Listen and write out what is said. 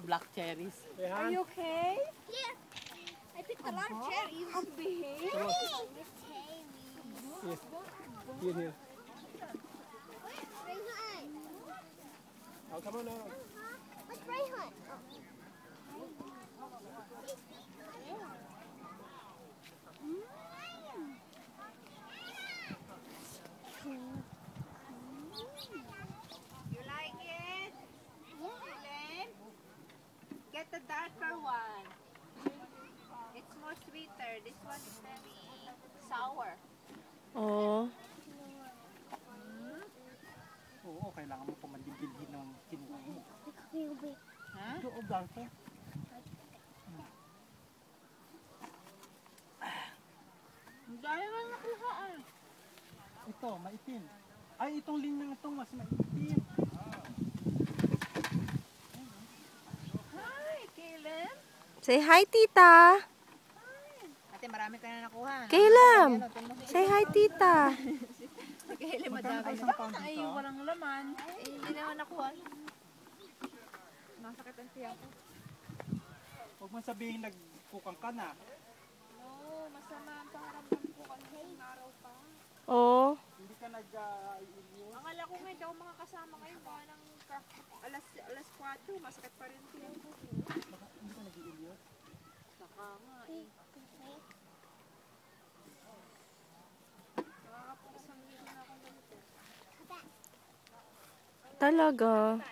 black cherries. Are you okay? Yeah. I picked a lot of cherries. Behave. Yes. Here. Ray Hunt. Oh, come on now. What's Ray Hunt? You like it? Helen? Get the darker one. It's more sweeter. This one is very sour. Oh. Oo, kailangan mo pa mandigilhin ng kinuha mo. Ha? Ito, o darko. Ang dami nga nakuha ah. Ito, maitim. Ay, itong linyang ito, mas maitim. Hi, Caleb. Say hi, tita. Ate, marami ka na nakuha. Caleb. Say hi, tita. Si Caleb, madami. Ay, walang laman. Eh, hindi naman nakuha. Masakit ang tiyak ko. Huwag mo sabihin nagkukang ka na. No, masama ang pakiramdam ko kasi ng araw pa. Oh. Hindi ka nag-iinyo. Akala ko nga daw makakasama ngayon baka ng alas 4, masakit pa rin tiyan ko. Hindi ka nag-iinyo. Saka nga eh. Nakakapag isang linggo na akong ganito. Talaga.